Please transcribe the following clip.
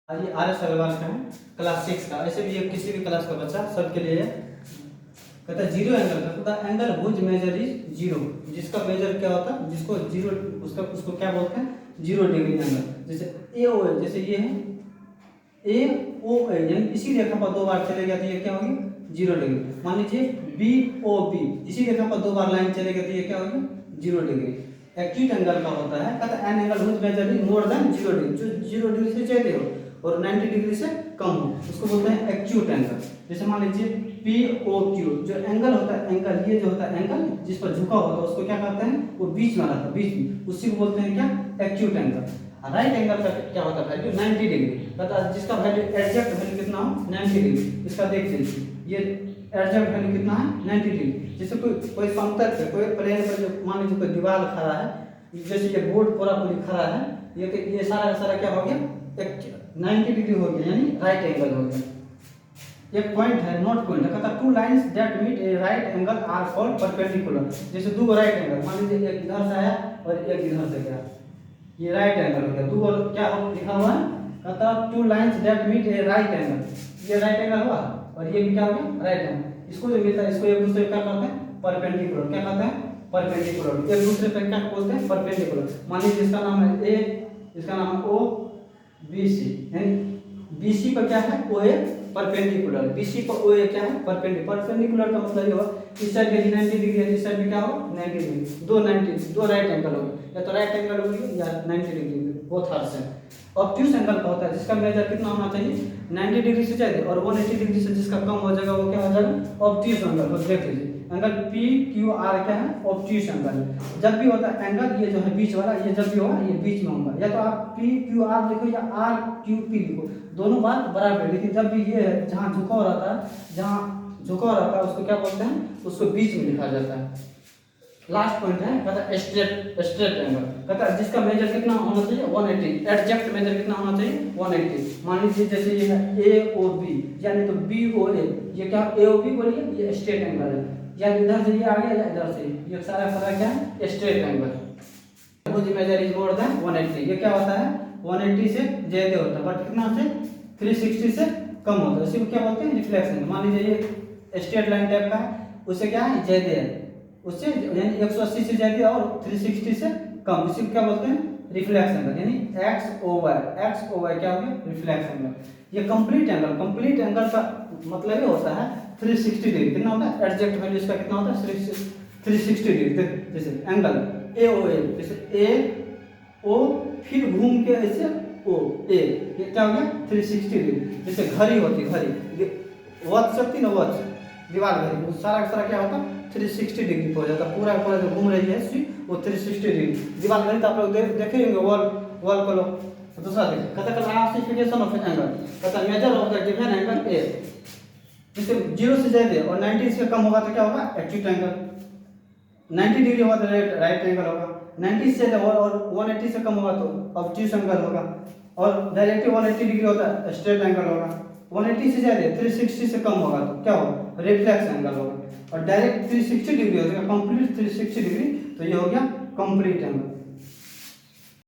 आज ये RS अग्रवाल का है, क्लास 6 का। ऐसे भी ये किसी भी क्लास का बच्चा सबके लिए है। कहता है जीरो एंगल का, कहता angle whose measure is zero, जिसका मेजर क्या होता है, जिसको जीरो उसको क्या बोलते हैं, जीरो डिग्री एंगल। जैसे ए ओ है, जैसे ये है ए ओ ए, यानी इसी रेखा पर दो बार चले गया तो ये क्या होगी, जीरो डिग्री। मान लीजिए बी ओ बी, इसी रेखा पर दो बार लाइन चले गए तो ये क्या होगी, जीरो डिग्री। एक्यूट एंगल का होता है, कहता an angle whose measure is more than zero degree, जो जीरो डिग्री से ज्यादा हो और 90 डिग्री से कम हो, उसको बोलते हैं एक्यूट एंगल। जैसे मान लीजिए पी ओ क्यू, जो एंगल होता है, एंगल ये जो होता है एंगल जिस पर झुका होता है उसको क्या कहते हैं, वो बीच में रहता है, बीच में, उसी को बोलते हैं क्या, एक्यूट एंगल। राइट एंगल का क्या होता है वैल्यू, 90 डिग्री, कहता जिसका वैल्यू एग्जैक्ट वैल्यू कितना हो, 90 डिग्री। इसका देख लीजिए, ये एग्जैक्ट वैल्यू कितना है, 90 डिग्री। जैसे कोई समतल पे, कोई प्लेन पर, जो मान लीजिए कोई दीवार खड़ा है, जैसे ये बोर्ड पूरा पूरी खड़ा है, ये सारा का सारा क्या हो गया, एक 90 डिग्री हो गया, यानी राइट एंगल हो गया। एक पॉइंट है, नोट पॉइंट है, कहता two lines that meet a right angle are called perpendicular. जैसे दो राइट एंगल, मान लीजिए एक इधर से आया और एक इधर से गया, ये राइट एंगल हो गया। दो क्या लिखा हुआ है, कहता two lines that meet a right angle, ये राइट एंगल हुआ और ये भी क्या हो गया, राइट एंगल। इसको जो मिलता है, इसको एक दूसरे क्या कहते हैं, परपेंडिकुलर। क्या कहते हैं, परपेंडिकुलर। एक दूसरे पे क्या बोलते हैं, परपेंडिकुलर। मान लीजिए इसका नाम है ए, इसका नाम है ओ बी सी, यानी बी सी पर क्या है, ओ ए परपेंडिकुलर, बी सी पर ओ ए क्या है, परपेंडिकुलर। परपेंडिकुलर का मतलब ये हुआ इस साइड के 90 डिग्री है, इस साइड में क्या हो, 90 डिग्री, दो राइट एंगल हो, या तो राइट एंगल होगी या 90 degree, both are same. Obtuse angle का होता है, जिसका मेजर कितना होना चाहिए, 90 डिग्री से ज्यादा, और 180 डिग्री से जिसका कम हो जाएगा वो क्या हो जाएगा, ऑब्ट्यूज एंगल। तो देख लीजिए एंगल पी क्यू आर क्या है, ऑब्ट्यूज एंगल। जब भी होता है एंगल, ये जो है बीच वाला, ये जब भी होगा ये बीच में होगा, या तो आप पी क्यू आर लिखो या आर क्यू पी लिखो, दोनों बात बराबर है। लेकिन जब भी ये जहाँ झुकाव रहता है, जहाँ झुकाव रहता है उसको क्या बोलते हैं, उसको बीच में लिखा जाता है। लास्ट पॉइंट है, कहता स्ट्रेट एंगल, कहता जिसका मेजर कितना होना चाहिए, 180, एग्जैक्ट मेजर कितना होना चाहिए, 180। मान लीजिए जैसे ये है ए ओ बी, यानी तो बी ओ ए, ये क्या ए ओ बी बोलिए, ये स्ट्रेट एंगल है, या इधर से ये आ गया या इधर से, ये सारा फर्क क्या है, straight angle. Whose measure is more than 180, ये क्या होता है, 180 से ज्यादा होता है, बट कितना से, 360 से कम होता है, इसी को क्या बोलते हैं, रिफ्लेक्शन। मान लीजिए ये स्ट्रेट लाइन टाइप का है, उससे क्या है, ज्यादा है, उससे यानी 180 से ज्यादा और 360 से कम, इसी को क्या बोलते हैं, रिफ्लेक्स एंगल। यानी एक्स ओ वाई क्या हो गया, रिफ्लेक्स एंगल। ये कंप्लीट एंगल का मतलब ये होता है 360 डिग्री। कितना होता है, एग्जैक्ट वैल्यू इसका कितना होता है, 360 डिग्री। जैसे एंगल ए ओ ए, जैसे ए ओ फिर घूम के ऐसे ओ ए, ये क्या हो गया, 360 डिग्री। जैसे घड़ी होती है, घड़ी वॉच सकती ना, वॉच दीवार घड़ी, सारा का सारा क्या होता है, 360 डिग्री हो जाता है, पूरा पूरा जो घूम रही है सुई वो 360 डिग्री। दीवार घड़ी तो आप लोग देखेंगे, वॉल को लोग। दूसरा देखिए, कहता क्लासिफिकेशन ऑफ एंगल, कहता measure of the given angle A, जैसे 0 से ज्यादा और 90 से कम होगा तो क्या होगा, एक्यूट एंगल। 90 डिग्री होगा तो राइट एंगल होगा, 90 से ज्यादा और 180 से कम होगा तो ऑब्ट्यूज एंगल होगा, और डायरेक्टली 180 डिग्री होता है स्ट्रेट एंगल होगा। 180 से ज्यादा 360 से कम होगा तो क्या होगा, रिफ्लेक्स एंगल होगा, और डायरेक्ट 360 डिग्री हो जाएगा, कंप्लीट 360 डिग्री, तो ये हो गया कंप्लीट एंगल।